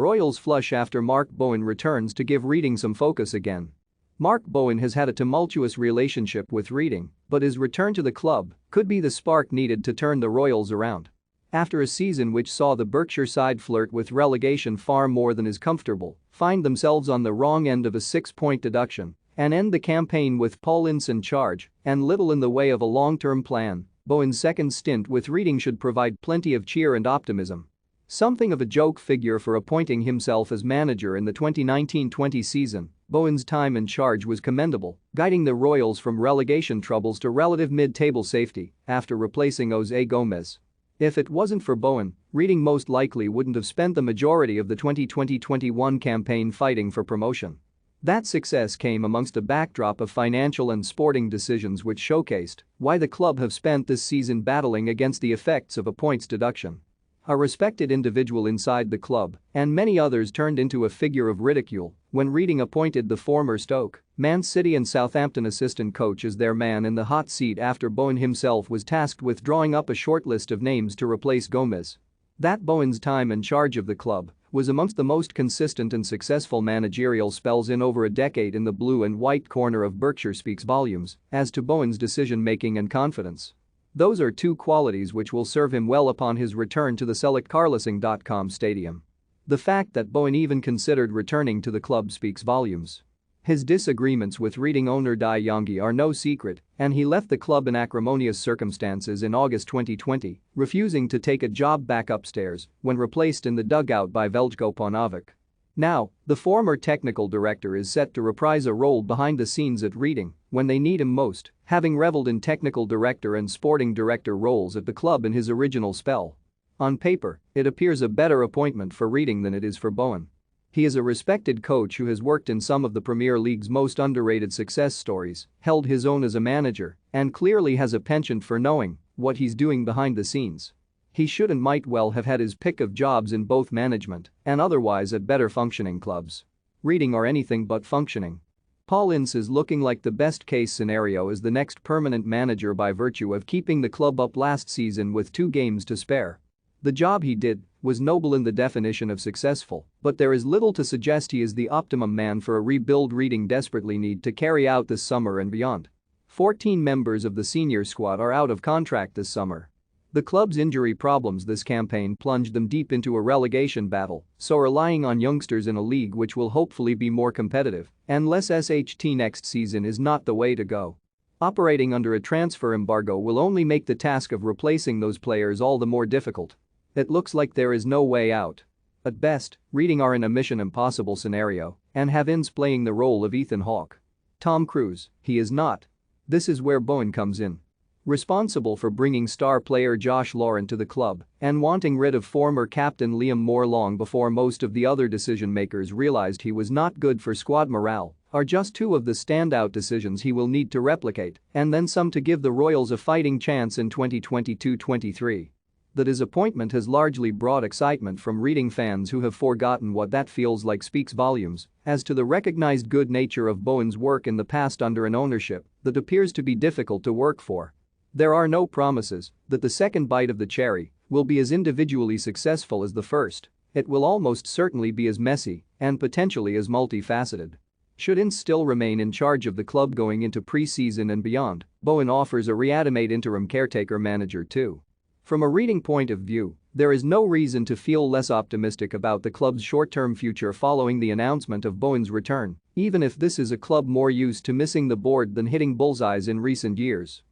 Royals flush after Mark Bowen returns to give Reading some focus again. Mark Bowen has had a tumultuous relationship with Reading, but his return to the club could be the spark needed to turn the Royals around. After a season which saw the Berkshire side flirt with relegation far more than is comfortable, find themselves on the wrong end of a 6-point deduction, and end the campaign with Paul Ince in charge and little in the way of a long-term plan, Bowen's second stint with Reading should provide plenty of cheer and optimism. Something of a joke figure for appointing himself as manager in the 2019-20 season, Bowen's time in charge was commendable, guiding the Royals from relegation troubles to relative mid-table safety after replacing Jose Gomez. If it wasn't for Bowen, Reading most likely wouldn't have spent the majority of the 2020-21 campaign fighting for promotion. That success came amongst a backdrop of financial and sporting decisions which showcased why the club have spent this season battling against the effects of a points deduction. A respected individual inside the club and many others turned into a figure of ridicule when Reading appointed the former Stoke, Man City and Southampton assistant coach as their man in the hot seat after Bowen himself was tasked with drawing up a short list of names to replace Gomez. That Bowen's time in charge of the club was amongst the most consistent and successful managerial spells in over a decade in the blue and white corner of Berkshire speaks volumes as to Bowen's decision-making and confidence. Those are two qualities which will serve him well upon his return to the SelectCarlosing.com stadium. The fact that Bowen even considered returning to the club speaks volumes. His disagreements with Reading owner Dai Yonggi are no secret, and he left the club in acrimonious circumstances in August 2020, refusing to take a job back upstairs when replaced in the dugout by Veljko Paunovic. Now, the former technical director is set to reprise a role behind the scenes at Reading when they need him most, having reveled in technical director and sporting director roles at the club in his original spell. On paper, it appears a better appointment for Reading than it is for Bowen. He is a respected coach who has worked in some of the Premier League's most underrated success stories, held his own as a manager, and clearly has a penchant for knowing what he's doing behind the scenes. He should and might well have had his pick of jobs in both management and otherwise at better functioning clubs. Reading are anything but functioning. Paul Ince is looking like the best-case scenario as the next permanent manager by virtue of keeping the club up last season with 2 games to spare. The job he did was noble in the definition of successful, but there is little to suggest he is the optimum man for a rebuild Reading desperately need to carry out this summer and beyond. 14 members of the senior squad are out of contract this summer. The club's injury problems this campaign plunged them deep into a relegation battle, so relying on youngsters in a league which will hopefully be more competitive and less SHT next season is not the way to go. Operating under a transfer embargo will only make the task of replacing those players all the more difficult. It looks like there is no way out. At best, Reading are in a mission impossible scenario and have Ince playing the role of Ethan Hawke. Tom Cruise, he is not. This is where Bowen comes in. Responsible for bringing star player Josh Lauren to the club and wanting rid of former captain Liam Moore long before most of the other decision-makers realized he was not good for squad morale are just 2 of the standout decisions he will need to replicate and then some to give the Royals a fighting chance in 2022-23. The disappointment has largely brought excitement from Reading fans who have forgotten what that feels like speaks volumes as to the recognized good nature of Bowen's work in the past under an ownership that appears to be difficult to work for. There are no promises that the second bite of the cherry will be as individually successful as the first. It will almost certainly be as messy and potentially as multifaceted. Should Ince still remain in charge of the club going into pre-season and beyond, Bowen offers a reanimate interim caretaker manager too. From a Reading point of view, there is no reason to feel less optimistic about the club's short-term future following the announcement of Bowen's return, even if this is a club more used to missing the board than hitting bullseyes in recent years.